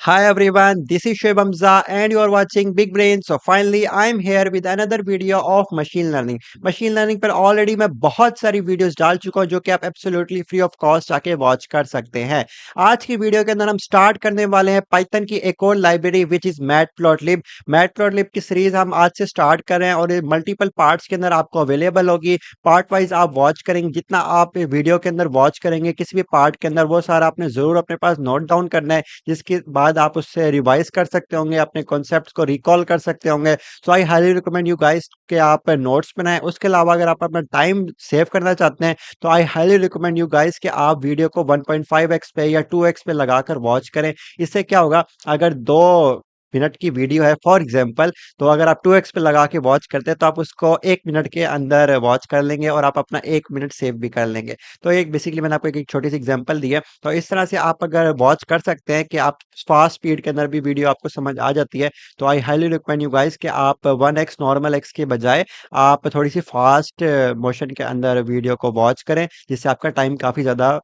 Hi everyone, this is Shoaib Hamza and you are watching Big Brain. So finally I'm here with another video of machine learning. Machine learning पर already मैं बहुत सारी videos डाल चुका हूं जो कि आप एब्सोल्युटली फ्री ऑफ कॉस्ट आके वॉच कर सकते हैं। आज की वीडियो के अंदर हम स्टार्ट करने वाले हैं पाइथन की एक और library which is matplotlib. Matplotlib की सीरीज हम आज से स्टार्ट कर रहे हैं और ये मल्टीपल पार्ट्स के अंदर आपको अवेलेबल होगी। पार्ट वाइज आप वॉच करेंगे, जितना आप वीडियो के अंदर वॉच करेंगे किसी भी पार्ट के अंदर वो सारा आपने जरूर अपने पास नोट डाउन करना है, जिसके बाद आप उससे रिवाइज कर सकते होंगे, अपने कॉन्सेप्ट्स को रिकॉल कर सकते होंगे। So I highly recommend you guys कि आप नोट्स बनाएं। उसके अलावा अगर आप अपना टाइम सेव करना चाहते हैं तो आई हाईली रिकमेंड यू गाइस कि आप वीडियो को 1.5x पे या 2x पे लगाकर वॉच करें। इससे क्या होगा, अगर 2 मिनट की वीडियो है फॉर एग्जांपल, तो अगर आप 2x पे लगा के वॉच करते हैं तो आप उसको 1 मिनट के अंदर वॉच कर लेंगे और आप अपना 1 मिनट सेव भी कर लेंगे। तो एक बेसिकली मैंने आपको एक छोटी सी एग्जांपल दी है। तो इस तरह से आप अगर वॉच कर सकते हैं कि आप फास्ट स्पीड के अंदर भी वीडियो आपको समझ आ जाती है, तो आई हाईली रिकमेंड यू गाइस कि आप 1x नॉर्मल एक्स के बजाय आप थोड़ी सी फास्ट मोशन के अंदर वीडियो को वॉच करें, जिससे आपका टाइम काफी ज्यादा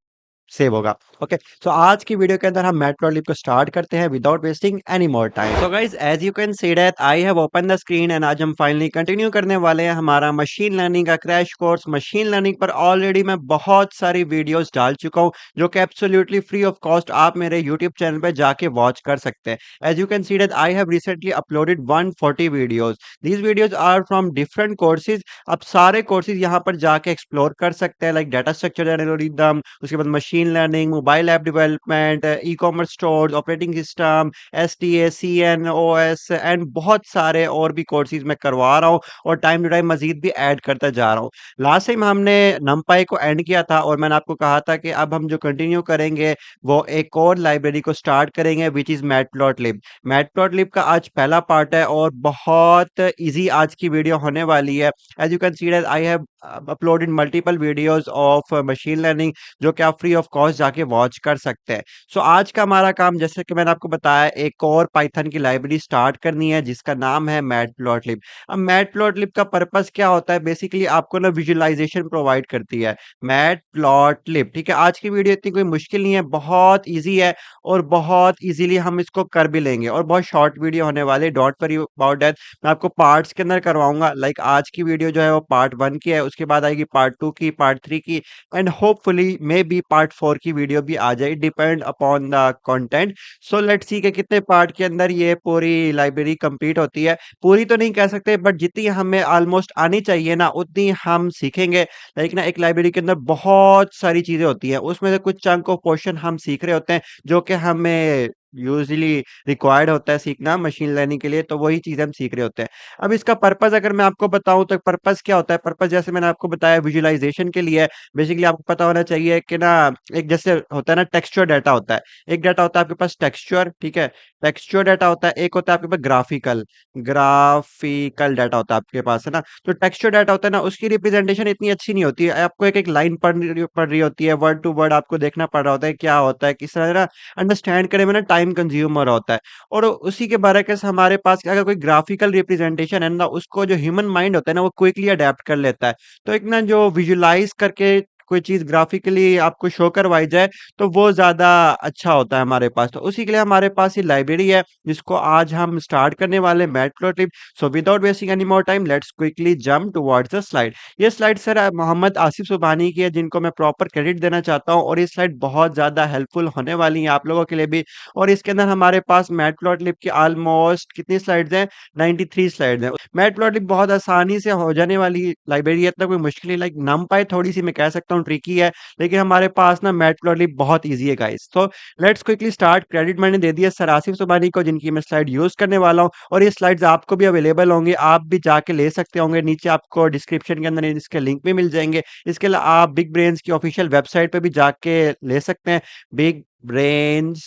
सेव होगा। ओके, सो आज की वीडियो के अंदर हम मैटप्लॉटलिब को स्टार्ट करते हैं without wasting any more time. So guys, as you can see that I have open the screen and आज हम फाइनली कंटिन्यू करने वाले हैं हमारा मशीन लर्निंग का क्रैश कोर्स। मशीन लर्निंग पर ऑलरेडी मैं बहुत सारी वीडियोस डाल चुका हूं जो कि एब्सोल्युटली फ्री ऑफ कॉस्ट आप मेरे यूट्यूब चैनल पे जाके वॉच कर सकते हैं। As you can see that I have recently uploaded 140 videos. These videos are from different courses. आप सारे कोर्सेज यहाँ पर जाके एक्सप्लोर कर सकते हैं, लाइक डाटा स्ट्रक्चर एल्गोरिथम, उसके बाद machine learning, mobile app development, e commerce store, operating system, S T A C N O S and बहुत सारे और भी कोर्सेज मैं करवा रहा हूँ और टाइम टू टाइम मजीद भी ऐड करता जा रहा हूँ। लास्ट टाइम हमने नमपाई को एंड किया था और मैंने आपको कहा था कि अब हम जो कंटिन्यू करेंगे वो एक और लाइब्रेरी को स्टार्ट करेंगे विच इज मैटप्लॉटलिब। मैटप्लॉटलिब का आज पहला पार्ट है और बहुत इजी आज की वीडियो होने वाली है। As you can see that I have uploaded multiple videos of machine learning जो कि आप फ्री ऑफ कॉस्ट जाके वॉच कर सकते हैं। सो आज का हमारा काम, जैसे कि मैंने आपको बताया, एक और पाइथन की लाइब्रेरी स्टार्ट करनी है जिसका नाम है मैटप्लॉटलिब। अब मैटप्लॉटलिब का पर्पस क्या होता है, बेसिकली आपको ना विजुअलाइजेशन प्रोवाइड करती है मैटप्लॉटलिब। ठीक है, आज की वीडियो इतनी कोई मुश्किल नहीं है, बहुत ईजी है और बहुत इजीली हम इसको कर भी लेंगे और बहुत शॉर्ट वीडियो होने वाले। डोंट वरी अबाउट दैट, मैं आपको पार्ट्स के अंदर करवाऊंगा। लाइक आज की वीडियो जो है वो पार्ट 1 की है, उसके बाद आएगी पार्ट 2 की, पार्ट 3 की and hopefully may be part 4 की वीडियो भी आ जाए, depend upon the content. So let's see कि कितने पार्ट के अंदर ये पूरी लाइब्रेरी कंप्लीट होती है। पूरी तो नहीं कह सकते बट जितनी हमें ऑलमोस्ट आनी चाहिए ना उतनी हम सीखेंगे। लाइक ना, एक लाइब्रेरी के अंदर बहुत सारी चीजें होती हैं, उसमें से कुछ चंक ऑफ पोर्शन हम सीख रहे होते हैं जो कि हमें यूजली रिक्वायर्ड होता है सीखना मशीन लर्निंग के लिए, तो वही चीज हम सीख रहे होते हैं। अब इसका पर्पस अगर मैं आपको बताऊं तो पर्पस क्या होता है, पर्पस जैसे मैंने आपको बताया विजुअलाइजेशन के लिए। बेसिकली आपको पता होना चाहिए कि ना, एक जैसे होता है ना टेक्सचर डाटा होता है, एक डाटा होता है आपके पास टेक्सचर, ठीक है, टेक्सचर डाटा होता है, एक होता है आपके पास ग्राफिकल ग्राफिकल डाटा होता है आपके पास, है ना। तो टेक्सचर डाटा होता है ना, उसकी रिप्रेजेंटेशन इतनी अच्छी नहीं होती है, आपको एक एक लाइन पढ़ रही होती है, वर्ड टू वर्ड आपको देखना पड़ रहा होता है क्या होता है, किस तरह ना अंडरस्टैंड करने में ना टाइम कंज्यूमर होता है। और उसी के बरकस हमारे पास अगर कोई ग्राफिकल रिप्रेजेंटेशन है ना, उसको जो ह्यूमन माइंड होता है ना वो क्विकली अडेप्ट कर लेता है। तो एक ना जो विजुलाइज करके कोई चीज ग्राफिकली आपको शो करवाई जाए तो वो ज्यादा अच्छा होता है हमारे पास। तो उसी के लिए हमारे पास ये लाइब्रेरी है जिसको आज हम स्टार्ट करने वाले matplotlib. So without wasting any more time let's quickly jump towards the slide. ये स्लाइड सर मोहम्मद आसिफ सुबहानी की है, जिनको मैं प्रॉपर क्रेडिट देना चाहता हूँ और ये स्लाइड बहुत ज्यादा हेल्पफुल होने वाली है आप लोगों के लिए भी। और इसके अंदर हमारे पास मैटप्लॉटलिब की ऑलमोस्ट कितनी स्लाइड्स हैं, 93 स्लाइड्स हैं। मैटप्लॉटलिब बहुत आसानी से हो जाने वाली लाइब्रेरी है, इतना कोई मुश्किल नहीं। लाइक नमपाई थोड़ी सी मैं कह सकता हूँ ट्रिकी है, लेकिन हमारे पास ना मैटप्लॉटलिब बहुत ईजी है गाइस। तो लेट्स क्विकली स्टार्ट। क्रेडिट मैंने दे दिया सर आसिफ सुबानी को, जिनकी मैं स्लाइड यूज करने वाला हूँ और ये स्लाइड्स आपको भी अवेलेबल होंगे, आप भी जाके ले सकते होंगे। नीचे आपको डिस्क्रिप्शन के अंदर इसके लिंक भी मिल जाएंगे। इसके अलावा आप बिग ब्रेन्स की ऑफिशियल वेबसाइट पे भी जाके ले सकते हैं, बिग ब्रेन्स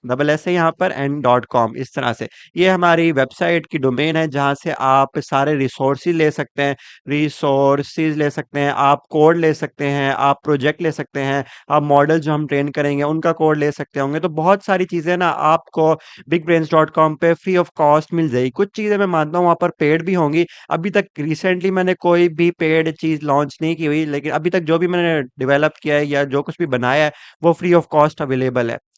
डबल एस है यहाँ पर n.com, इस तरह से ये हमारी वेबसाइट की डोमेन है जहाँ से आप सारे रिसोर्सेज ले सकते हैं, रिसोर्सेज ले सकते हैं, आप कोड ले सकते हैं, आप प्रोजेक्ट ले सकते हैं, आप मॉडल जो हम ट्रेन करेंगे उनका कोड ले सकते होंगे। तो बहुत सारी चीज़ें ना आपको bigbrains.com पे फ्री ऑफ कॉस्ट मिल जाएगी। कुछ चीज़ें मैं मानता हूँ वहाँ पर पेड भी होंगी। अभी तक रिसेंटली मैंने कोई भी पेड चीज़ लॉन्च नहीं की हुई, लेकिन अभी तक जो भी मैंने डेवलप किया है या जो कुछ भी बनाया है वो फ्री ऑफ कॉस्ट अवेलेबल है।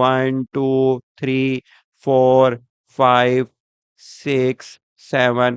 1 2 3 4 5 6 7،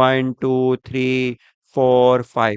1 2 3 4 5،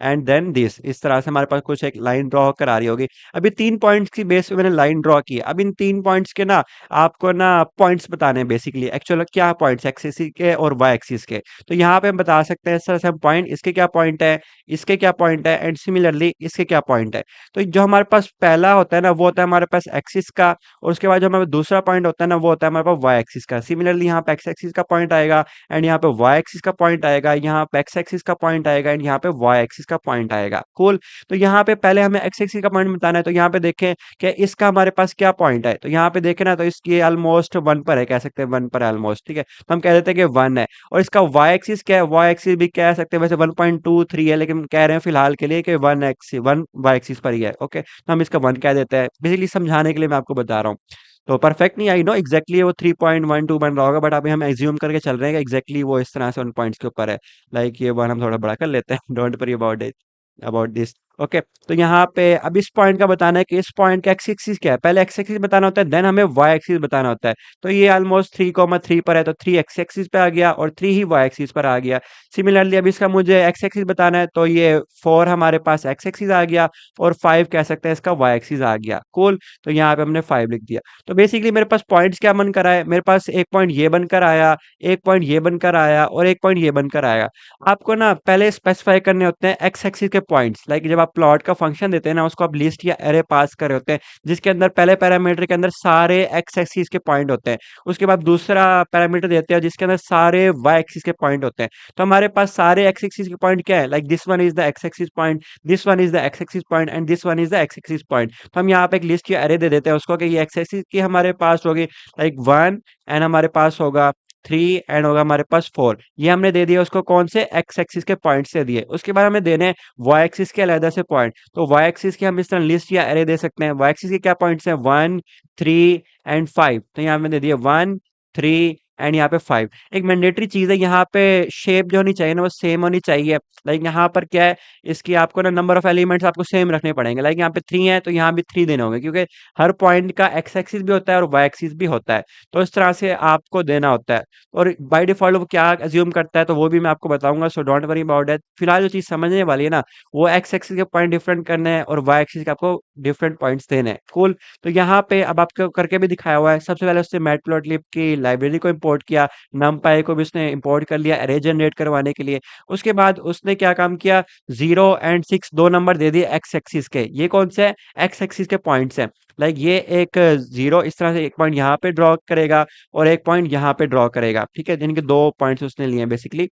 एंड देन दिस, इस तरह से हमारे पास कुछ एक लाइन ड्रॉ होकर आ रही होगी। अभी 3 पॉइंट्स की बेस पे मैंने लाइन ड्रॉ की है। अब इन 3 पॉइंट्स के ना आपको ना पॉइंट्स बताने हैं बेसिकली। एक्चुअल क्या पॉइंट्स एक्स एक्सिस के और वाई एक्सिस के। तो यहाँ पे हम बता सकते हैं इस तरह से हम पॉइंट, इसके क्या पॉइंट है, इसके क्या पॉइंट है एंड सिमिलरली इसके क्या पॉइंट है। तो जो हमारे पास पहला होता है ना वो होता है हमारे पास एक्सिस का, और उसके बाद जो हमारे दूसरा पॉइंट होता है ना वो होता है हमारे पास वाई एक्सिस का। सिमिलरली यहाँ पे एक्स एक्सिस का पॉइंट आएगा एंड यहाँ पे वाई एक्सिस का पॉइंट आएगा, यहाँ पे एक्स एक्सिस का पॉइंट आएगा एंड यहाँ पे वाई एक्सिस का पॉइंट आएगा। कूल। तो यहाँ पे पहले हमें एक्स एक्सिस का पॉइंट बताना है। तो यहाँ पे देखें कि इसका हमारे पास क्या पॉइंट है। तो यहाँ पे देखें ना तो इसकी ऑलमोस्ट 1 पर है, कह सकते हैं 1 पर है ऑलमोस्ट, ठीक है। तो हम कह देते हैं कि 1 है। और इसका वाई एक्सिस क्या है, वाई एक्सिस भी कह सकते हैं वैसे 1.23 है, लेकिन कह रहे हैं फिलहाल के लिए कि 1 वाई एक्सिस पर ही है। ओके, तो हम इसका 1 कह देते हैं, बेसिकली समझाने के लिए मैं आपको बता रहा हूँ। तो परफेक्ट नहीं, आई नो एग्जैक्टली वो 3.12 बन रहा होगा, बट अभी हम एज्यूम करके चल रहे हैं कि एग्जैक्टली वो इस तरह से उन पॉइंट्स के ऊपर है। लाइक ये वन हम थोड़ा बड़ा कर लेते हैं, don't worry about it, about this. Okay, तो यहाँ पे अब इस पॉइंट का बताना है कि इस पॉइंट का एक्स एक्सिस क्या है। पहले एक्स एक्सिस बताना होता है, देन हमें वाई एक्सिस बताना होता है। तो ये ऑलमोस्ट 3,3 पर है, तो 3 एक्स एक्सिस पे आ गया और 3 ही वाई एक्सिस पर आ गया। सिमिलरली अब इसका मुझे एक्स एक्सिस बताना है, तो ये 4 हमारे पास एक्स एक्सिस आ गया और 5 कह सकते हैं इसका वाई एक्सिस आ गया। कूल। तो यहाँ पे हमने 5 लिख दिया। तो बेसिकली मेरे पास पॉइंट्स क्या बनकर आए, मेरे पास एक पॉइंट ये बनकर आया, एक पॉइंट ये बनकर आया और एक पॉइंट ये बनकर आया। आपको ना पहले स्पेसिफाई करने होते हैं एक्स एक्सिस के पॉइंट्स। लाइक जब आप प्लॉट का फंक्शन देते हैं ना, उसको आप लिस्ट या एरे पास कर रहे होते हैं, जिसके अंदर पहले पैरामीटर के अंदर सारे एक्स एक्सिस के पॉइंट होते हैं। उसके बाद दूसरा पैरामीटर देते हैं जिसके अंदर सारे वाई एक्सिस के पॉइंट होते हैं। तो हमारे पास सारे एक्स एक्सिस के पॉइंट क्या है, like this one is the x axis point, this one is the x axis point and this one is the x axis point. तो हम यहाँ पे एक लिस्ट या एरे दे देते हैं उसको कि ये एक्स एक्सिस की हमारे पास होगी लाइक 1 एंड हमारे पास होगा 3 एंड होगा हमारे पास 4। ये हमने दे दिया उसको कौन से एक्स एक्सिस के पॉइंट से दिए। उसके बाद हमें देने वाई एक्सिस के अलग से पॉइंट। तो वाई एक्सिस की हम इस तरह लिस्ट या एरे दे सकते हैं। वाई एक्सिस के क्या पॉइंट्स हैं, 1 3 एंड 5। तो यहाँ हमने दे दिया 1 3 एंड यहाँ पे 5। एक मैंडेटरी चीज है यहाँ पे, शेप जो होनी चाहिए ना वो सेम होनी चाहिए। लाइक यहाँ पर क्या है, इसकी आपको ना नंबर ऑफ एलिमेंट्स आपको सेम रखने पड़ेंगे। लाइक यहाँ पे 3 है तो यहाँ भी 3 देने होंगे, क्योंकि हर पॉइंट का एक्स एक्सिस भी होता है और वाई एक्सिस भी होता है। तो इस तरह से आपको देना होता है। और बाय डिफॉल्ट वो क्या अज्यूम करता है तो वो भी मैं आपको बताऊंगा, so don't worry about that. फिलहाल जो चीज समझने वाली है ना, वो एक्स एक्सिस के पॉइंट डिफरेंट करने हैं और वाई एक्सिस के आपको डिफरेंट पॉइंट्स देने हैं। कूल। तो यहाँ पे अब आपको करके भी दिखाया हुआ है। सबसे पहले उसने मैटप्लॉटलिब की लाइब्रेरी को इंपोर्ट किया, numpy को भी उसने इंपोर्ट कर लिया अरे जनरेट करवाने के लिए। उसके बाद उसने क्या काम किया, 0 और 6 दो नंबर दे दिए एक्स एक्सिस के। ये कौन से एक्स एक्सिस के पॉइंट्स हैं। लाइक ये एक 0 इस तरह से एक पॉइंट यहाँ पे ड्रॉ करेगा और एक पॉइंट यहाँ पे ड्रॉ करेगा, ठीक है, जिनके दो पॉइंट्स उसने लिए हैं बेसिकली।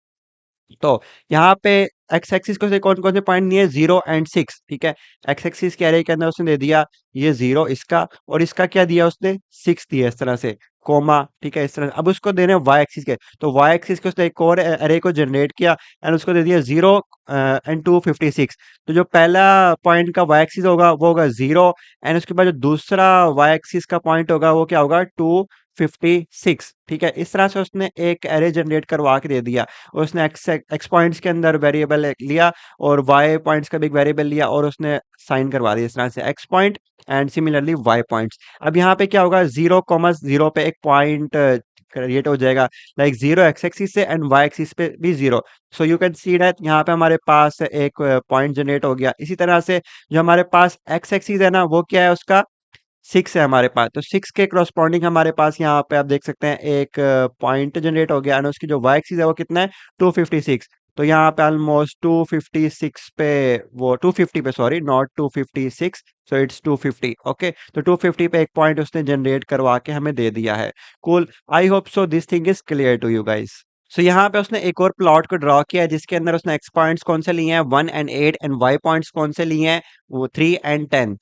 तो यहाँ पे एक्स एक्सिस को से कौन कौन से पॉइंट दिए, 0 और 6, ठीक है। एक्स एक्सिस के एरे के अंदर उसने दे दिया ये 0 इसका, और इसका क्या दिया उसने 6 दिया इस तरह से, कोमा, ठीक है, इस तरह अब उसको देने वाई एक्सिस के। तो वाई एक्सिस के उसने एक और एरे को जनरेट किया एंड उसको दे दिया 0 और 256। तो जो पहला पॉइंट का वाई एक्सिस होगा वो होगा 0 एंड उसके बाद जो दूसरा वाई एक्सिस का पॉइंट होगा वो क्या होगा 256, ठीक है। इस तरह से उसने एक एरे जनरेट करवा के दे दिया। उसने एक्स पॉइंट्स के अंदर वेरिएबल लिया और वाई पॉइंट्स का भी एक वेरिएबल लिया और उसने साइन करवा दिया इस तरह से X point and similarly Y points. अब यहाँ पे क्या होगा, 0,0 पे एक पॉइंट क्रिएट हो जाएगा, लाइक 0 एक्स एक्सिस से एंड वाई एक्सिस पे भी 0। सो यू कैन सी दैट यहाँ पे हमारे पास एक पॉइंट जनरेट हो गया। इसी तरह से जो हमारे पास एक्स एक्सिस है ना वो क्या है, उसका 6 है हमारे पास। तो 6 के करस्पॉन्डिंग हमारे पास यहाँ पे आप देख सकते हैं एक पॉइंट जनरेट हो गया एंड उसकी जो वाई एक्सिस है वो कितना है 256। तो यहाँ पे ऑलमोस्ट 256 पे, वो 250 पे, sorry not 256, so it's 250। Okay, तो 250 पे एक पॉइंट उसने जनरेट करवा के हमें दे दिया है। Cool. I hope so this thing is clear to you guys. So यहाँ पे उसने एक और प्लॉट को ड्रॉ किया है जिसके अंदर उसने एक्स पॉइंट्स कौन से लिए हैं 1 और 8 एंड वाई पॉइंट्स कौन से लिए हैं वो 3 और 10,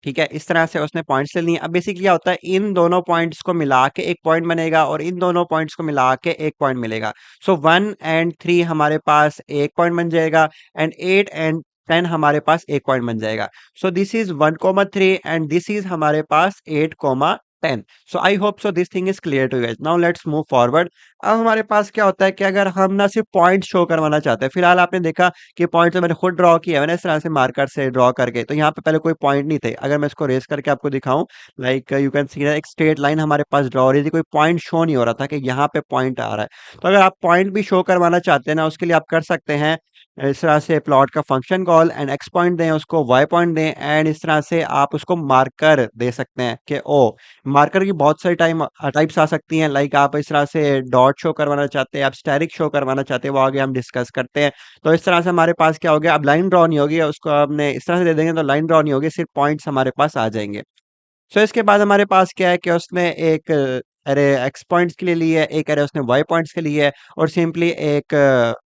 ठीक है। इस तरह से उसने पॉइंट्स ले लिए। अब बेसिकली क्या होता है, इन दोनों पॉइंट्स को मिला के एक पॉइंट बनेगा और इन दोनों पॉइंट्स को मिला के एक पॉइंट मिलेगा। सो 1 और 3 हमारे पास एक पॉइंट बन जाएगा एंड 8 और 10 हमारे पास एक पॉइंट बन जाएगा। So this is 1,3 and this is हमारे पास 8,10। So I hope so this thing is clear to you guys. Now let's move forward. अब हमारे पास क्या होता है कि अगर हम ना सिर्फ पॉइंट शो करवाना चाहते हैं, फिलहाल आपने देखा कि पॉइंट तो मैंने खुद ड्रॉ किया है ना इस तरह से मार्कर से ड्रॉ करके, तो यहाँ पे पहले कोई पॉइंट नहीं थे। अगर मैं इसको रेस करके आपको दिखाऊं, लाइक यू कैन सी एक स्ट्रेट लाइन हमारे पास ड्रॉ हो रही थी, कोई पॉइंट शो नहीं हो रहा था कि यहाँ पे पॉइंट आ रहा है। तो अगर आप पॉइंट भी शो करवाना चाहते हैं ना, उसके लिए आप कर सकते हैं इस तरह से प्लॉट का function call and x point दें, उसको वाई पॉइंट दें, एंड इस तरह से आप उसको मार्कर दे सकते हैं कि ओ मार्कर की बहुत सारी टाइप्स आ सकती हैं। लाइक आप इस तरह से डॉट शो करवाना चाहते हैं, आप स्टैटिक शो करवाना चाहते हैं, वो आगे हम डिस्कस करते हैं। तो इस तरह से हमारे पास क्या हो गया, अब लाइन ड्रॉ नहीं होगी, उसको आपने इस तरह से दे देंगे तो लाइन ड्रॉ नहीं होगी, सिर्फ पॉइंट्स हमारे पास आ जाएंगे। सो इसके बाद हमारे पास क्या है कि उसने एक अरे एक्स पॉइंट्स के लिए ली है, एक अरे उसने वाई पॉइंट्स के लिए है, और सिंपली एक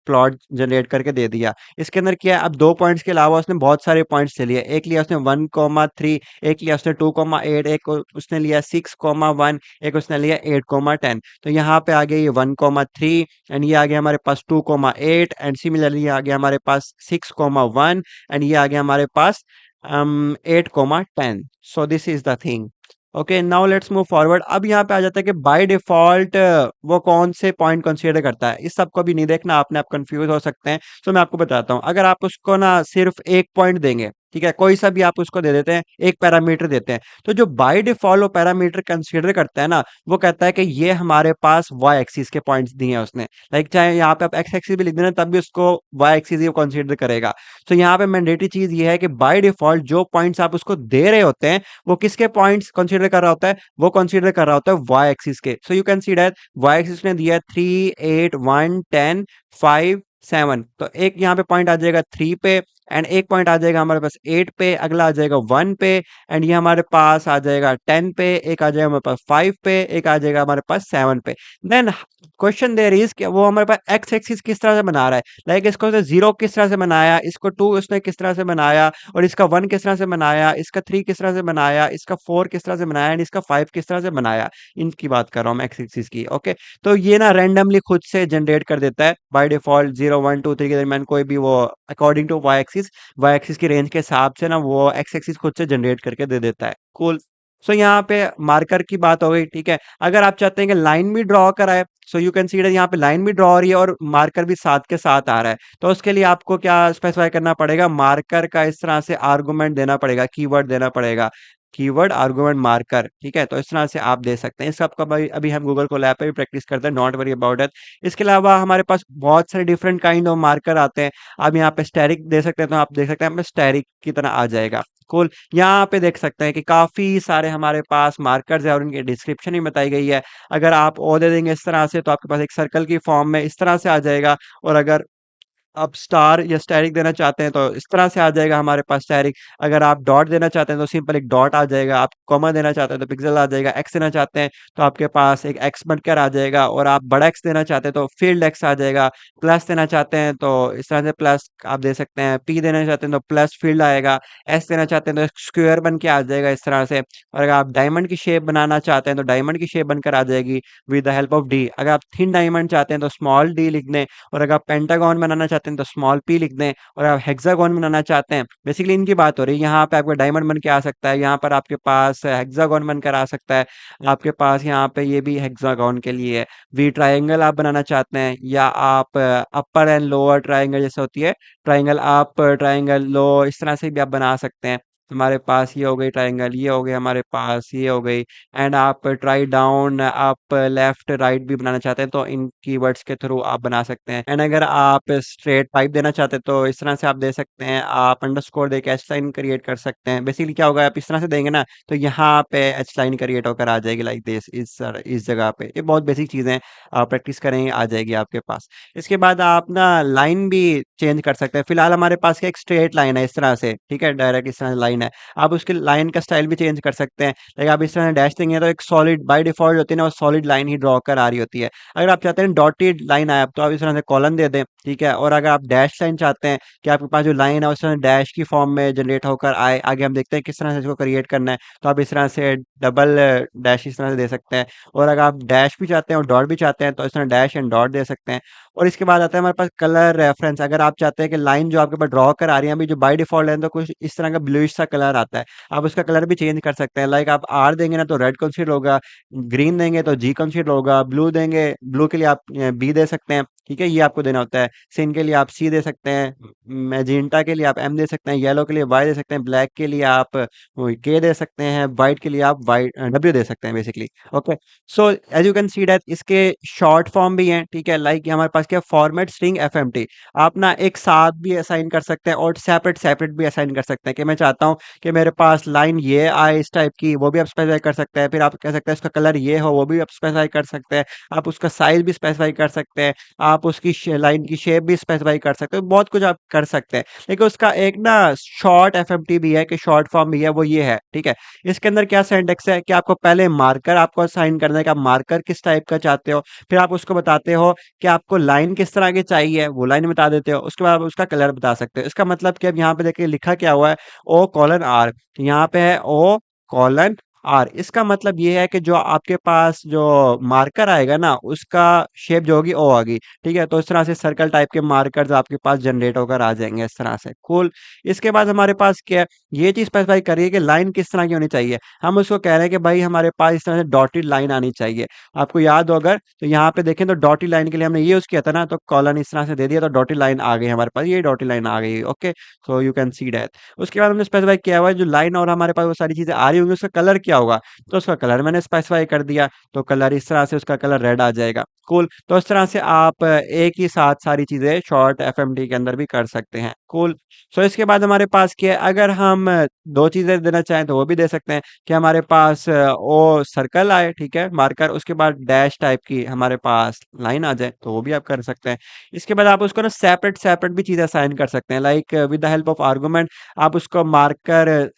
प्लॉट जनरेट करके दे दिया। इसके अंदर क्या है, अब 2 पॉइंट्स के अलावा उसने बहुत सारे पॉइंट्स ले लिए। एक लिया उसने 1,3, एक लिया उसने 2,8, एक उसने लिया 6,1, एक उसने लिया 8,10। तो यहाँ पे आ गया ये 1,3, एंड ये आ गया हमारे पास 2,8, एंड सिमिलरली आ गया हमारे पास 6,1, एंड ये आ गया हमारे पास 8,10। So this is the thing. Okay, now let's move forward. अब यहाँ पे आ जाता है कि बाय डिफॉल्ट वो कौन से पॉइंट कंसीडर करता है। इस सबको भी नहीं देखना आपने, आप कंफ्यूज हो सकते हैं। तो मैं आपको बताता हूँ, अगर आप उसको ना सिर्फ एक पॉइंट देंगे, ठीक है, कोई सा भी आप उसको दे देते हैं, एक पैरामीटर देते हैं, तो जो बाय डिफॉल्ट वो पैरामीटर कंसीडर करता है ना, वो कहता है कि ये हमारे पास वाई एक्सिस के पॉइंट्स दिए हैं उसने। लाइक चाहे यहाँ पे आप एक्स एक्सिस भी लिख देना, तब भी उसको वाई एक्सिस ही कंसीडर करेगा। तो यहाँ पे मैंडेटरी चीज ये है कि बाय डिफॉल्ट जो पॉइंट्स आप उसको दे रहे होते हैं, वो किसके पॉइंट्स कंसीडर कर रहा होता है, वो कंसीडर कर रहा होता है वाई एक्सिस के। So you can see that Y axis ने दिया 3, 8, 1, 10, 5, 7। तो एक यहाँ पे पॉइंट आ जाएगा 3 पे, एंड एक पॉइंट आ जाएगा हमारे पास 8 पे, अगला आ जाएगा 1 पे, एंड ये हमारे पास आ जाएगा 10 पे, एक आ जाएगा हमारे पास 5 पे, एक आ जाएगा हमारे पास 7 पे। देन क्वेश्चन देयर इज कि वो हमारे पास एक्स एक्सिस किस तरह से बना रहा है। लाइक इसको उसने 0 किस तरह से बनाया, इसको 2 उसने किस तरह से बनाया, और इसका 1 किस तरह से बनाया, इसका 3 किस तरह से बनाया, इसका 4 किस तरह से बनाया, एंड इसका 5 किस तरह से बनाया। इनकी बात कर रहा हूँ मैं, एक्स एक्सिस की। ओके, तो ये ना रैंडमली खुद से जनरेट कर देता है बाय डिफॉल्ट 0, 1, 2, 3 के दरमियान कोई भी वो अकॉर्डिंग टू वाई एक्सिस की रेंज के हिसाब से ना वो एक्स एक्सिस खुद से जनरेट करके दे देता है। कूल। सो यहाँ पे मार्कर की बात हो गई, ठीक है। अगर आप चाहते हैं कि लाइन भी ड्रॉ कराए, सो यू कैन सी यहाँ पे लाइन भी ड्रॉ हो रही है और मार्कर भी साथ के साथ आ रहा है, तो उसके लिए आपको क्या स्पेसिफाई करना पड़ेगा, मार्कर का इस तरह से आर्गुमेंट देना पड़ेगा, कीवर्ड देना पड़ेगा, कीवर्ड आर्गुमेंट मार्कर, ठीक है। तो इस तरह से आप दे सकते हैं। इस सबका अभी अभी हम गूगल कोलैब पे भी प्रैक्टिस करते हैं, नॉट वरी अबाउट इट। इसके अलावा हमारे पास बहुत सारे डिफरेंट काइंड ऑफ मार्कर आते हैं। आप यहाँ पे स्टेरिक दे सकते हैं, तो आप देख सकते हैं स्टेरिक की तरह आ जाएगा। कूल। यहाँ पे देख सकते हैं कि काफी सारे हमारे पास मार्कर्स है और उनकी डिस्क्रिप्शन ही बताई गई है। अगर आप ओ दे देंगे इस तरह से, तो आपके पास एक सर्कल की फॉर्म में इस तरह से आ जाएगा, और अगर आप स्टार या स्टैरिक देना चाहते हैं तो इस तरह से आ जाएगा हमारे पास स्टैरिक। अगर आप डॉट देना चाहते हैं तो सिंपल एक डॉट आ जाएगा, आप कॉमा देना चाहते हैं तो पिक्सल आ जाएगा, एक्स देना चाहते हैं तो आपके पास एक एक्स बनकर आ जाएगा, और आप बड़ा एक्स देना चाहते हैं तो फील्ड एक्स आ जाएगा। प्लस देना चाहते हैं तो इस तरह से प्लस आप दे सकते हैं, पी देना चाहते हैं तो प्लस फील्ड आएगा, एस देना चाहते हैं तो स्क्वायर बन के आ जाएगा इस तरह से। और अगर आप डायमंड की शेप बनाना चाहते हैं तो डायमंड की शेप बनकर आ जाएगी with the help of D. अगर आप थिन डायमंड चाहते हैं तो स्मॉल डी लिख दें, और अगर आप पेंटागन बनाना चाहते हैं तो स्मॉल पी लिख दें, और आप हेक्सागन बनाना चाहते हैं, बेसिकली इनकी बात हो रही है। यहाँ पे आपका डायमंड बन के आ सकता है, यहाँ पर आपके पास हेक्सागन बनकर आ सकता है, आपके पास यहाँ पे ये भी हेक्सागन के लिए है। वी ट्राइंगल आप बनाना चाहते हैं, या आप अपर एंड लोअर ट्राइंगल जैसे होती है, ट्राइंगल अप ट्राइंगल लो, इस तरह से भी आप बना सकते हैं। हमारे पास ये हो गई ट्राइंगल, ये हो गई हमारे पास, ये हो गई। एंड आप ट्राई डाउन, आप लेफ्ट राइट भी बनाना चाहते हैं तो इन कीवर्ड्स के थ्रू आप बना सकते हैं। एंड अगर आप स्ट्रेट पाइप देना चाहते हैं तो इस तरह से आप दे सकते हैं, आप अंडरस्कोर देके एच लाइन क्रिएट कर सकते हैं। बेसिकली क्या होगा, आप इस तरह से देंगे ना तो यहाँ पे एच लाइन क्रिएट होकर आ जाएगी, लाइक दिस, इस जगह पे। ये बहुत बेसिक चीजें आप प्रैक्टिस करेंगे आ जाएगी आपके पास। इसके बाद आप ना लाइन भी चेंज कर सकते हैं। फिलहाल हमारे पास क्या एक स्ट्रेट लाइन है इस तरह से, ठीक है, डायरेक्ट इस तरह से लाइन है। आप उसके लाइन का स्टाइल भी चेंज कर सकते हैं। लाइक आप इस तरह डैश देंगे तो एक सॉलिड बाय डिफॉल्ट होती है ना, वो सॉलिड लाइन ही ड्रॉ कर आ रही होती है। अगर आप चाहते हैं डॉटेड लाइन आए तो आप इस तरह से कॉलन दे दें, ठीक है। और अगर आप डैश लाइन चाहते हैं कि आपके पास जो लाइन है उस तरह डैश की फॉर्म में जनरेट होकर आए, आगे हम देखते हैं किस तरह से इसको क्रिएट करना है, तो आप इस तरह से डबल डैश इस तरह से दे सकते हैं। और अगर आप डैश भी चाहते हैं और डॉट भी चाहते हैं तो इस तरह डैश एंड डॉट दे सकते हैं। और इसके बाद आता है हमारे पास कलर रेफरेंस। अगर आप चाहते हैं कि लाइन जो आपके पास ड्रॉ कर आ रही है अभी जो बाय डिफॉल्ट है तो कुछ इस तरह का ब्लूइश सा कलर आता है, आप उसका कलर भी चेंज कर सकते हैं। लाइक आप आर देंगे ना तो रेड कंसीडर होगा, ग्रीन देंगे तो जी कंसीडर होगा, ब्लू देंगे, ब्लू के लिए आप बी दे सकते हैं, ठीक है, ये आपको देना होता है। सिन के लिए आप सी दे सकते हैं, मैजेंटा के लिए आप एम दे सकते हैं, येलो के लिए वाई दे सकते हैं, ब्लैक के लिए आप के दे सकते हैं, व्हाइट के लिए आप वाई डब्ल्यू दे सकते हैं basically. Okay, so as you can see that इसके शॉर्ट फॉर्म भी हैं, ठीक है, लाइक हमारे पास क्या फॉर्मेट स्ट्रिंग एफएमटी, आप ना एक साथ भी असाइन कर सकते हैं और सेपरेट सेपरेट भी असाइन कर सकते हैं कि मैं चाहता हूँ कि मेरे पास लाइन ये आए इस टाइप की, वो भी आप स्पेसिफाई कर सकते हैं। फिर आप कह सकते हैं इसका कलर ये हो, वो भी आप स्पेसिफाई कर सकते हैं। आप उसका साइज भी स्पेसिफाई कर सकते हैं, आप उसकी लाइन की शेप भी स्पेसिफाई कर सकते हो, बहुत कुछ आप कर सकते हैं। लेकिन उसका एक ना शॉर्ट एफएमटी भी है कि शॉर्ट फॉर्म भी है, वो ये है, ठीक है। इसके अंदर क्या सिंटैक्स है कि आपको पहले मार्कर आपको असाइन करना है कि आप मार्कर किस टाइप का चाहते हो, फिर आप उसको बताते हो कि आपको लाइन किस तरह की चाहिए, वो लाइन बता देते हो, उसके बाद आप उसका कलर बता सकते हो। इसका मतलब कि अब यहाँ पे देखिए लिखा क्या हुआ है, ओ कॉलन आर, यहाँ पे है ओ कॉलन आर, इसका मतलब ये है कि जो आपके पास जो मार्कर आएगा ना उसका शेप जो होगी ओ होगी, ठीक है। तो इस तरह से सर्कल टाइप के मार्कर्स आपके पास जनरेट होकर आ जाएंगे इस तरह से। कूल। इसके बाद हमारे पास क्या है, ये चीज स्पेसिफाई करिए कि लाइन किस तरह की होनी चाहिए। हम उसको कह रहे हैं कि भाई हमारे पास इस तरह से डॉटेड लाइन आनी चाहिए। आपको याद हो अगर तो यहाँ पे देखें तो डॉटेड लाइन के लिए हमने ये यूज किया था ना, तो कॉलन इस तरह से दे दिया तो डॉटेड लाइन आ गई हमारे पास, ये डॉटेड लाइन आ गई। Okay, so you can see that. उसके बाद हमने स्पेसिफाई किया हुआ है जो लाइन और हमारे पास वो सारी चीजें आ रही होंगी उसका कलर क्या होगा, तो उसका कलर मैंने स्पेसिफाई कर दिया, तो कलर इस तरह से उसका कलर रेड आ जाएगा। कूल। तो इस तरह से आप एक ही साथ सारी चीजें शॉर्ट एफएमटी के अंदर भी कर सकते हैं। कूल। सो इसके बाद हमारे पास क्या है, अगर हम दो चीजें देना चाहें तो वो भी दे सकते हैं कि हमारे पास ओ सर्कल आए, ठीक है, मार्कर, उसके बाद डैश टाइप की हमारे पास लाइन आ जाए, तो वो भी आप कर सकते हैं। इसके बाद आप उसको ना सेपरेट सेपरेट भी चीजें असाइन कर सकते हैं, like with the help of argument आप उसको मार्कर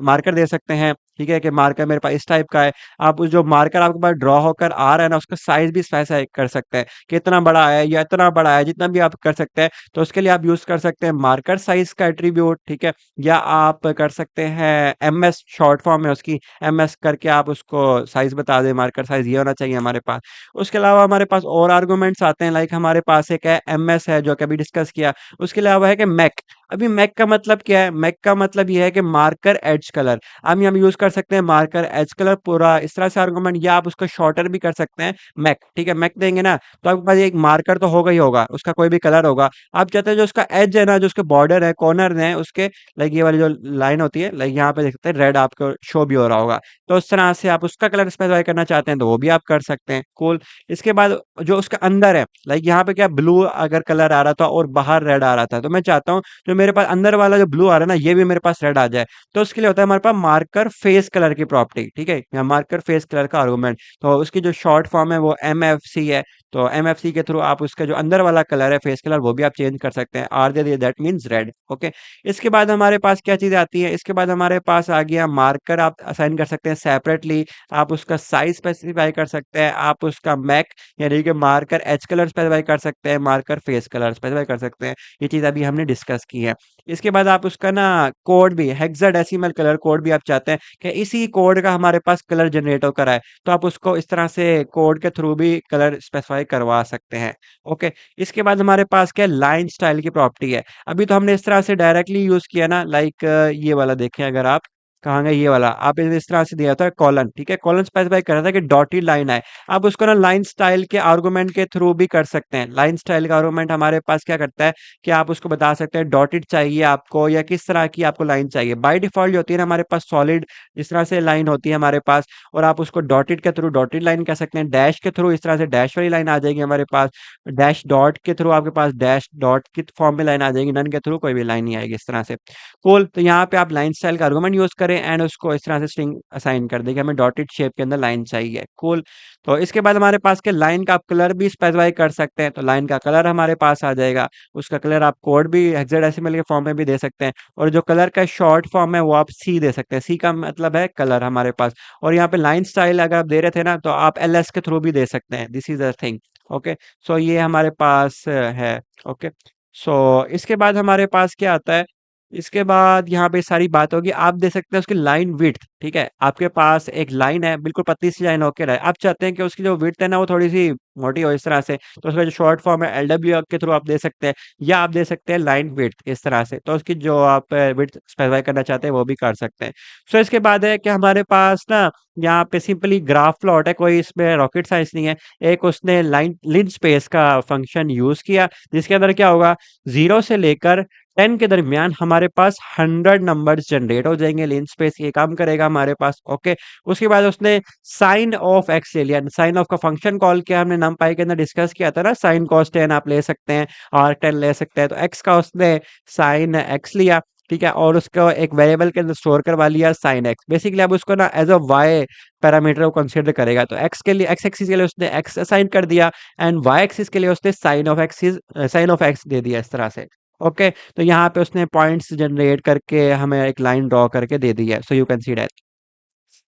मार्कर दे सकते हैं, ठीक है, कि मार्कर मेरे पास इस टाइप का है। आप उस जो मार्कर आपके पास ड्रॉ होकर आ रहा है ना उसका साइज भी स्पेसिफाई कर सकते हैं कि इतना बड़ा है या इतना बड़ा है, जितना भी आप कर सकते हैं। तो उसके लिए आप यूज कर सकते हैं मार्कर साइज का एट्रीब्यूट, ठीक है, या आप कर सकते हैं एमएस, शॉर्ट फॉर्म है उसकी, एमएस करके आप उसको साइज बता दें, मार्कर साइज ये होना चाहिए हमारे पास। उसके अलावा हमारे पास और आर्गूमेंट्स आते हैं, लाइक हमारे पास एक है एमएस है जो कि अभी डिस्कस किया। उसके अलावा है कि मैक। अभी मैक का मतलब क्या है, मैक का मतलब ये है कि मार्कर एज कलर। हम यहाँ यूज कर सकते हैं मार्कर एज कलर पूरा इस तरह से आर्गुमेंट, या आप उसको शॉर्टर भी कर सकते हैं मैक, ठीक है। मैक देंगे ना तो आपके पास एक मार्कर तो होगा ही होगा, उसका कोई भी कलर होगा। आप चाहते हैं जो उसका एज है ना, जो उसके बॉर्डर है, कॉर्नर है उसके, लाइक ये वाली जो लाइन होती है, लाइक यहाँ पे देख सकते हैं रेड आपको शो भी हो रहा होगा, तो उस तरह से आप उसका कलर स्पेसिफाई करना चाहते हैं तो वो भी आप कर सकते हैं। कूल। इसके बाद जो उसका अंदर है, लाइक यहाँ पे क्या ब्लू अगर कलर आ रहा था और बाहर रेड आ रहा था, तो मैं चाहता हूँ जो मेरे पास अंदर वाला जो ब्लू आ रहा है ना ये भी मेरे पास रेड आ जाए, तो उसके लिए होता है हमारे पास मार्कर फेस कलर की प्रॉपर्टी, ठीक है, या मार्कर फेस कलर का आर्गुमेंट। तो उसकी जो शॉर्ट फॉर्म है वो एमएफसी है, तो एमएफसी के थ्रू आप उसका जो अंदर वाला कलर है फेस कलर वो भी आप चेंज कर सकते हैं, आर दे दिए दैट मींस रेड। ओके। इसके बाद हमारे पास क्या चीजें आती है, इसके बाद हमारे पास आ गया मार्कर आप असाइन कर सकते हैं सेपरेटली, आप उसका साइज स्पेसिफाई कर सकते हैं, आप उसका मैक यानी कि मार्कर एच कलर स्पेसिफाई कर सकते हैं, मार्कर फेस कलर स्पेसिफाई कर सकते हैं। ये चीज अभी हमने डिस्कस की है। इसके बाद आप उसका ना कोड भी, हेक्साडेसिमल कलर कोड भी आप चाहते हैं कि इसी कोड का हमारे पास कलर जनरेट होकर आए, तो आप उसको इस तरह से कोड के थ्रू भी कलर स्पेसिफाई करवा सकते हैं। ओके। इसके बाद हमारे पास क्या लाइन स्टाइल की प्रॉपर्टी है। अभी तो हमने इस तरह से डायरेक्टली यूज किया ना, लाइक ये वाला देखें अगर आप, कहाँ गए ये वाला, आप इस तरह से दिया था कॉलन, ठीक है, कॉलन स्पेसिफाई कर रहा था कि डॉटेड लाइन आए। आप उसको ना लाइन स्टाइल के आर्गुमेंट के थ्रू भी कर सकते हैं। लाइन स्टाइल का आर्गुमेंट हमारे पास क्या करता है कि आप उसको बता सकते हैं डॉटेड चाहिए आपको या किस तरह की आपको लाइन चाहिए। बाय डिफॉल्ट जो होती है ना हमारे पास सॉलिड इस तरह से लाइन होती है हमारे पास, और आप उसको डॉटेड के थ्रू डॉटेड लाइन कह सकते हैं, डैश के थ्रू इस तरह से डैश वाली लाइन आ जाएगी हमारे पास, डैश डॉट के थ्रू आपके पास डैश डॉट की फॉर्म में लाइन आ जाएगी, नन के थ्रू कोई भी लाइन नहीं आएगी इस तरह से। कूल। तो यहाँ पे आप लाइन स्टाइल का आर्गुमेंट यूज करें एंड उसको इस तरह से स्ट्रिंग असाइन कर दें कि हमें डॉटेड शेप के अंदर लाइन चाहिए। कूल। तो इसके बाद हमारे पास के लाइन का आप कलर भी स्पेसिफाई कर सकते हैं, तो लाइन का कलर हमारे पास आ जाएगा, उसका कलर आप कोड भी हेक्साडेसिमल के फॉर्म में भी दे सकते हैं, और जो कलर का शॉर्ट फॉर्म है वो आप सी दे सकते हैं, सी का मतलब है कलर हमारे पास। और यहाँ पे लाइन स्टाइल अगर आप दे रहे थे ना तो आप एलएस के थ्रू भी दे सकते हैं, this is a thing. Okay. So ये हमारे पास है। ओके। सो इसके बाद हमारे पास क्या आता है, इसके बाद यहाँ पे सारी बात होगी, आप दे सकते हैं उसकी लाइन विड्थ, ठीक है, आपके पास एक लाइन है बिल्कुल पतली सी लाइन होके रहे, आप चाहते हैं कि उसकी जो विड्थ है ना वो थोड़ी सी मोटी हो इस तरह से, तो उसका जो शॉर्ट फॉर्म है LW के थ्रू आप दे सकते हैं, या आप दे सकते हैं लाइन विड्थ इस तरह से, तो उसकी जो आप विड्थ स्पेसिफाई करना चाहते हैं वो भी कर सकते हैं। सो इसके बाद है कि हमारे पास ना यहाँ पे सिंपली ग्राफ प्लॉट है, कोई इसमें रॉकेट साइंस नहीं है। एक उसने लाइन लिन स्पेस का फंक्शन यूज किया, जिसके अंदर क्या होगा, 0 से लेकर 10 के दरमियान हमारे पास 100 नंबर्स जनरेट हो जाएंगे। लिन स्पेस ये काम करेगा हमारे पास, ओके। उसके बाद उसने साइन ऑफ एक्स ले लिया, साइन ऑफ का फंक्शन कॉल किया, हमने नमपाई के अंदर डिस्कस किया था ना, साइन कॉस 10 आप ले सकते हैं, आर्क 10 ले सकते हैं, तो एक्स का उसने साइन एक्स लिया, ठीक है, और उसको एक वेरिएबल के अंदर स्टोर करवा लिया साइन एक्स। बेसिकली अब उसको ना एज अ वाई पैरामीटर को कंसीडर करेगा, तो एक्स के लिए, एक्स एक्सिस के लिए उसने एक्स असाइन कर दिया, एंड वाई एक्सिस के लिए उसने साइन ऑफ एक्स दे दिया इस तरह से, ओके। तो यहाँ पे उसने पॉइंट्स जनरेट करके हमें एक लाइन ड्रॉ करके दे दी है, सो यू कैन सी दैट।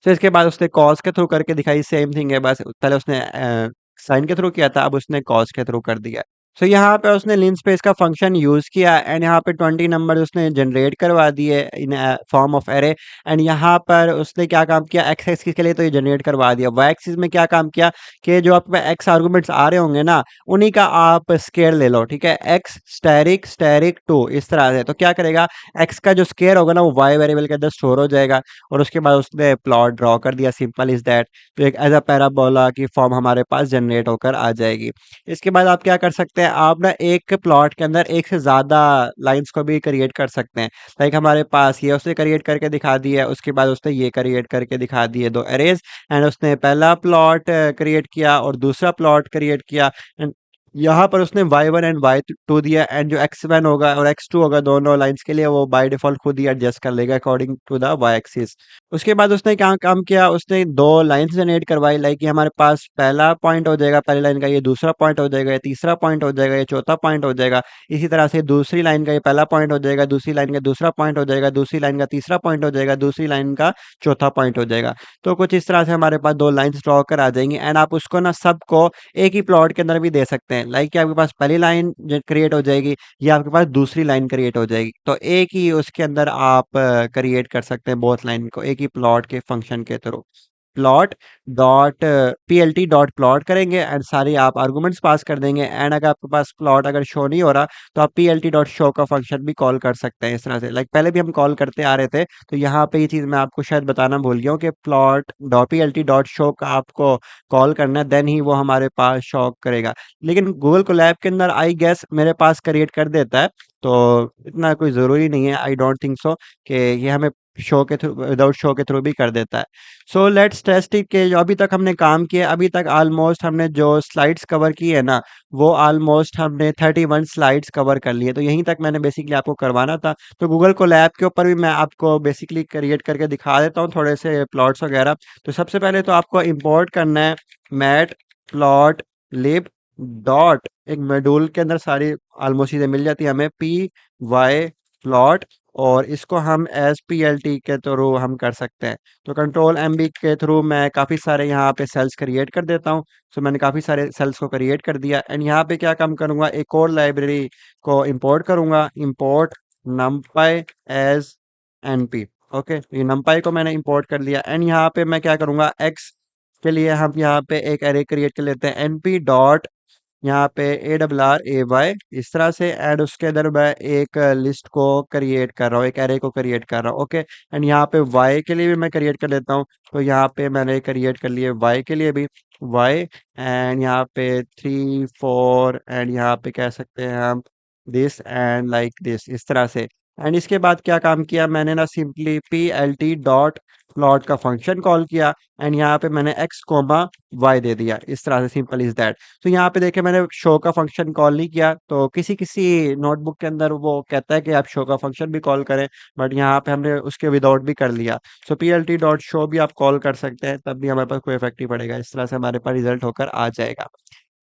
फिर इसके बाद उसने कॉस के थ्रू करके दिखाई, सेम थिंग है, बस पहले उसने साइन के थ्रू किया था, अब उसने कॉस के थ्रू कर दिया। सो यहाँ पे उसने लिन स्पेस का फंक्शन यूज किया, एंड यहाँ पे 20 नंबर उसने जनरेट करवा दिए in form of array. And यहाँ पर उसने क्या काम किया, एक्स एक्सिस के लिए तो ये जनरेट करवा दिया, वाई एक्सिस में क्या काम किया कि जो आपके एक्स आर्गूमेंट्स आ रहे होंगे ना, उन्हीं का आप स्केयर ले लो, ठीक है, एक्स स्टैरिक स्टैरिक 2 इस तरह से। तो क्या करेगा, एक्स का जो स्केयर होगा ना वो वाई वेरिएबल के अंदर स्टोर हो जाएगा, और उसके बाद उसने प्लॉट ड्रॉ कर दिया, सिंपल इज दैट। तो एक एज अ पैराबोला की फॉर्म हमारे पास जनरेट होकर आ जाएगी। इसके बाद आप क्या कर सकते हैं, आप ना एक प्लॉट के अंदर एक से ज़्यादा लाइंस को भी क्रिएट कर सकते हैं। लाइक हमारे पास ये उसने क्रिएट करके दिखा दिया है, उसके बाद उसने ये क्रिएट करके दिखा दिए, दो एरेज। एंड उसने पहला प्लॉट क्रिएट किया और दूसरा प्लॉट क्रिएट किया, एंड यहाँ पर उसने y1 एंड y2 दिया, एंड जो x1 होगा और x2 होगा दोनों लाइंस के लिए, वो बाय डिफॉल्ट खुद ही एडजस्ट कर लेगा according to the y axis. उसके बाद उसने क्या काम किया, उसने दो लाइंस जनरेट करवाई, लाइक ये हमारे पास पहला पॉइंट हो जाएगा पहली लाइन का, ये दूसरा पॉइंट हो जाएगा, ये तीसरा पॉइंट हो जाएगा, ये चौथा पॉइंट हो जाएगा। इसी तरह से दूसरी लाइन का ये पहला पॉइंट हो जाएगा, दूसरी लाइन का दूसरा पॉइंट हो जाएगा, दूसरी लाइन का तीसरा पॉइंट हो जाएगा, दूसरी लाइन का चौथा पॉइंट हो जाएगा। तो कुछ इस तरह से हमारे पास दो लाइंस ड्रॉ कर आ जाएंगी, एंड आप उसको ना सबको एक ही प्लॉट के अंदर भी दे सकते हैं, लाइक कि आपके पास पहली लाइन क्रिएट हो जाएगी, या आपके पास दूसरी लाइन क्रिएट हो जाएगी, तो एक ही उसके अंदर आप क्रिएट कर सकते हैं बोथ लाइन को एक ही प्लॉट के फंक्शन के through. Plot dot PLT dot plot करेंगे, एंड सारे आप आर्गुमेंट्स पास कर देंगे, एंड अगर आपके पास प्लॉट अगर शो नहीं हो रहा, तो आप PLT डॉट शो का फंक्शन भी कॉल कर सकते हैं इस तरह से, लाइक पहले भी हम कॉल करते आ रहे थे। तो यहाँ पे ये चीज़ मैं आपको शायद बताना भूल गया हूँ कि plot dot PLT dot show का आपको कॉल करना है, देन ही वो हमारे पास शो करेगा। लेकिन गूगल कोलैब के अंदर आई गेस मेरे पास क्रिएट कर देता है, तो इतना कोई ज़रूरी नहीं है, आई डोंट थिंक सो कि ये हमें शो के थ्रू, विदाउट शो के थ्रू भी कर देता है। सो लेट्स टेस्ट इट कि जो अभी तक हमने काम किया, अभी तक ऑलमोस्ट हमने जो स्लाइड्स कवर की है ना, वो ऑलमोस्ट हमने 31 स्लाइड्स कवर कर लिए, तो यहीं तक मैंने बेसिकली आपको करवाना था। तो गूगल कोलैब के ऊपर भी मैं आपको बेसिकली क्रिएट करके दिखा देता हूँ थोड़े से प्लॉट्स वगैरह। तो सबसे पहले तो आपको इंपोर्ट करना है मैट प्लॉट लिब डॉट, एक मॉड्यूल के अंदर सारी ऑलमोस्ट चीज़ें मिल जाती है हमें, PY प्लॉट, और इसको हम SPLT के थ्रू हम कर सकते हैं। तो कंट्रोल MB के थ्रू मैं काफ़ी सारे यहाँ पे सेल्स क्रिएट कर देता हूँ। सो मैंने काफ़ी सारे सेल्स को क्रिएट कर दिया, एंड यहाँ पे क्या काम करूँगा, एक और लाइब्रेरी को इंपोर्ट करूँगा, import numpy as NP, okay. ये numpy को मैंने इंपोर्ट कर लिया, एंड यहाँ पे मैं क्या करूँगा, x के लिए हम यहाँ पे एक एरे क्रिएट कर लेते हैं, NP डॉट यहाँ पे ARRAY इस तरह से, एंड उसके अंदर मैं एक लिस्ट को क्रिएट कर रहा हूँ, एक एरे को क्रिएट कर रहा हूँ, ओके। एंड यहाँ पे y के लिए भी मैं क्रिएट कर लेता हूँ, तो यहाँ पे मैंने क्रिएट कर लिए y के लिए भी y, एंड यहाँ पे 3 4, एंड यहाँ पे कह सकते हैं हम दिस एंड लाइक दिस इस तरह से। एंड इसके बाद क्या काम किया मैंने ना, सिंपली PLT डॉट प्लॉट का फंक्शन कॉल किया, एंड यहाँ पे मैंने x कोमा y दे दिया इस तरह से, सिंपल इज दैट। तो यहाँ पे देखिए मैंने शो का फंक्शन कॉल नहीं किया, तो किसी किसी नोटबुक के अंदर वो कहता है कि आप शो का फंक्शन भी कॉल करें, बट यहाँ पे हमने उसके विदाउट भी कर लिया। सो PLT डॉट शो भी आप कॉल कर सकते हैं, तब भी हमारे पास कोई इफेक्ट नहीं पड़ेगा, इस तरह से हमारे पास रिजल्ट होकर आ जाएगा।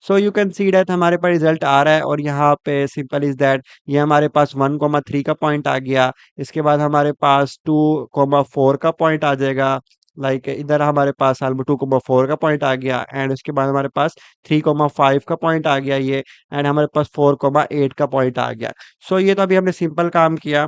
सो यू कैन सी दैट हमारे पास रिजल्ट आ रहा है, और यहाँ पे सिंपल इज दैट ये हमारे पास 1,3 का पॉइंट आ गया। इसके बाद हमारे पास 2,4 का पॉइंट आ जाएगा, लाइक इधर हमारे पास 2,4 का पॉइंट आ गया, एंड उसके बाद हमारे पास 3,5 का पॉइंट आ गया ये, एंड हमारे पास 4,8 का पॉइंट आ गया। सो ये तो अभी हमने सिंपल काम किया।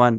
1.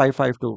552,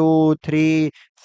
2 3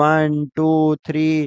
1 2 3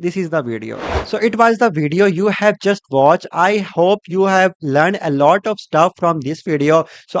this is the video. So it was the video you have just watched. I hope you have learned a lot of stuff from this video. So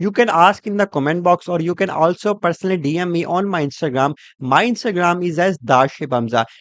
you can ask in the comment box, or you can also personally DM me on my Instagram. My Instagram is as Dashib Hamza.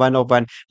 101,